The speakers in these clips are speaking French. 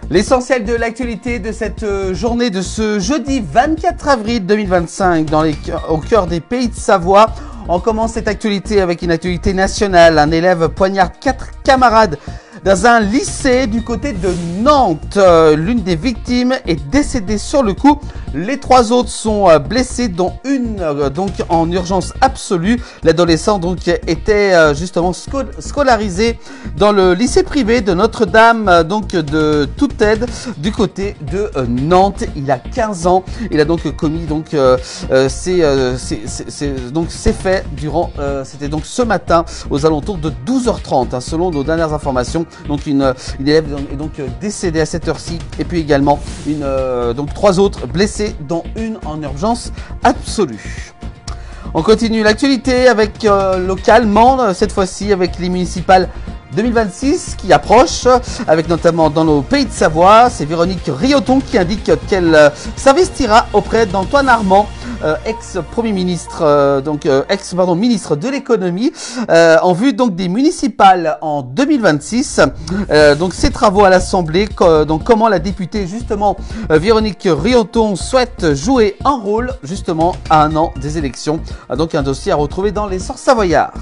L'essentiel de l'actualité de cette journée de ce jeudi 24 avril 2025 au cœur des Pays de Savoie. On commence cette actualité avec une actualité nationale. Un élève poignarde 4 camarades dans un lycée du côté de Nantes. L'une des victimes est décédée sur le coup. Les 3 autres sont blessés, dont une donc en urgence absolue. L'adolescent donc était justement scolarisé dans le lycée privé de Notre-Dame donc de Toute-Aide du côté de Nantes. Il a 15 ans. Il a donc commis donc ces faits durant c'était donc ce matin aux alentours de 12h30 hein, selon nos dernières informations. Donc une élève est donc décédée à cette heure-ci et puis également donc 3 autres blessés dont une en urgence absolue. On continue l'actualité avec localement, cette fois-ci avec les municipales 2026 qui approche, avec notamment dans nos Pays de Savoie. C'est Véronique Rioton qui indique qu'elle s'investira auprès d'Antoine Armand, ex-premier ministre, ministre de l'économie, en vue donc des municipales en 2026. Donc ces travaux à l'Assemblée, donc comment la députée justement Véronique Rioton souhaite jouer un rôle justement à un an des élections. Donc un dossier à retrouver dans l'essor savoyard.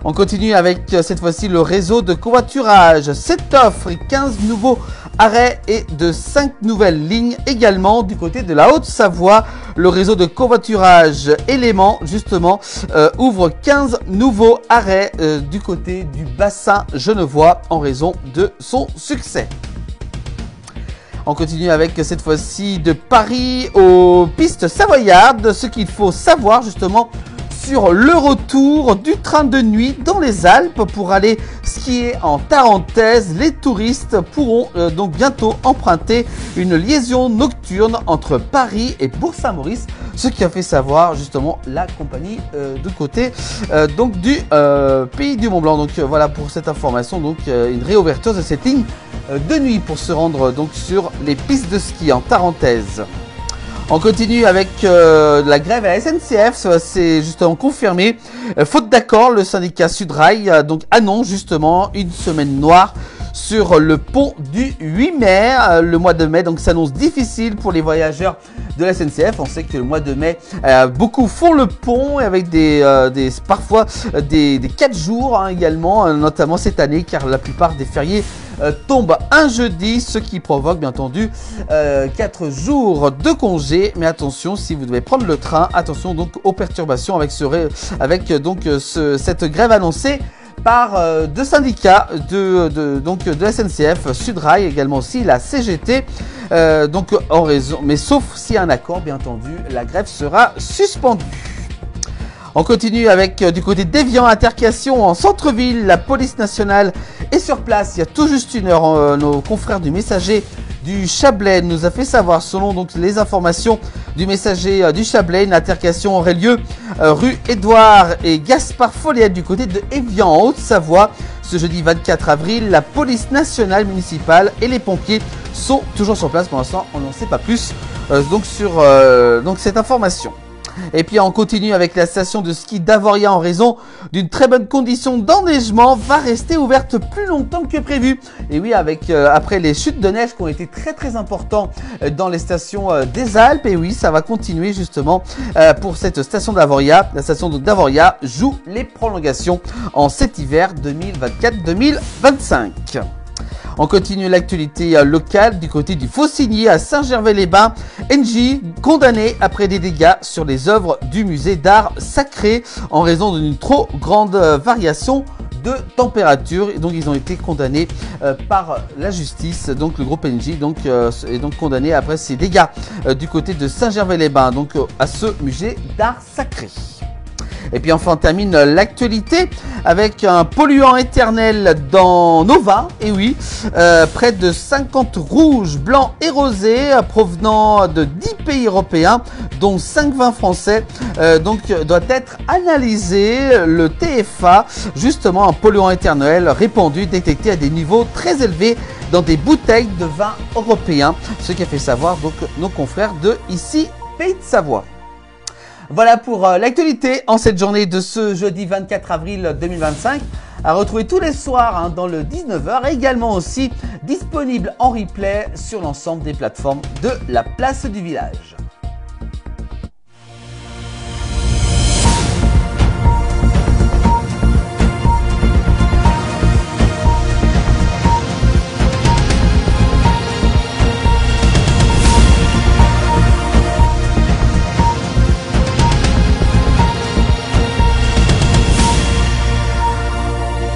On continue avec cette fois-ci le réseau de covoiturage. 7 offres et 15 nouveaux arrêts et de 5 nouvelles lignes également du côté de la Haute-Savoie. Le réseau de covoiturage Élément justement ouvre 15 nouveaux arrêts du côté du bassin genevois en raison de son succès. On continue avec cette fois-ci de Paris aux pistes savoyardes. Ce qu'il faut savoir justement sur le retour du train de nuit dans les Alpes pour aller skier en Tarentaise. Les touristes pourront donc bientôt emprunter une liaison nocturne entre Paris et Bourg-Saint-Maurice, ce qui a fait savoir justement la compagnie de côté donc du Pays du Mont-Blanc. Donc voilà pour cette information, donc une réouverture de cette ligne de nuit pour se rendre donc sur les pistes de ski en Tarentaise. On continue avec la grève à la SNCF, c'est justement confirmé. Faute d'accord, le syndicat Sudrail donc annonce justement une semaine noire sur le pont du 8 mai. Le mois de mai donc s'annonce difficile pour les voyageurs de la SNCF. On sait que le mois de mai, beaucoup font le pont avec parfois des 4 jours hein, également, notamment cette année, car la plupart des fériés tombe un jeudi, ce qui provoque bien entendu 4 jours de congé. Mais attention, si vous devez prendre le train, attention donc aux perturbations avec cette grève annoncée par deux syndicats de la SNCF, Sudrail, également aussi la CGT. Donc en raison, mais sauf s'il y a un accord, bien entendu, la grève sera suspendue. On continue avec du côté d'Évian, altercation en centre-ville. La police nationale est sur place il y a tout juste une heure. Nos confrères du Messager du Chablais nous a fait savoir, selon donc les informations du Messager du Chablais, une altercation aurait lieu rue Édouard et Gaspard Folliette du côté de Évian en Haute-Savoie. Ce jeudi 24 avril, la police nationale municipale et les pompiers sont toujours sur place. Pour l'instant, on n'en sait pas plus sur cette information. Et puis on continue avec la station de ski d'Avoria, en raison d'une très bonne condition d'enneigement, va rester ouverte plus longtemps que prévu. Et oui, après les chutes de neige qui ont été très importantes dans les stations des Alpes, et oui, ça va continuer justement pour cette station d'Avoria. La station d'Avoria joue les prolongations en cet hiver 2024-2025. On continue l'actualité locale du côté du Faucigny à Saint-Gervais-les-Bains. Engie condamné après des dégâts sur les œuvres du musée d'art sacré en raison d'une trop grande variation de température. Et donc ils ont été condamnés par la justice. Donc le groupe Engie est donc condamné après ces dégâts du côté de Saint-Gervais-les-Bains, donc à ce musée d'art sacré. Et puis enfin on termine l'actualité avec un polluant éternel dans Nova. Et oui, près de 50 rouges, blancs et rosés provenant de 10 pays européens, dont 5 vins français, doit être analysé. Le TFA, justement un polluant éternel répandu, détecté à des niveaux très élevés dans des bouteilles de vin européens, ce qui a fait savoir donc nos confrères de ici Pays de Savoie. Voilà pour l'actualité en cette journée de ce jeudi 24 avril 2025. À retrouver tous les soirs dans le 19h, également aussi disponible en replay sur l'ensemble des plateformes de la place du village.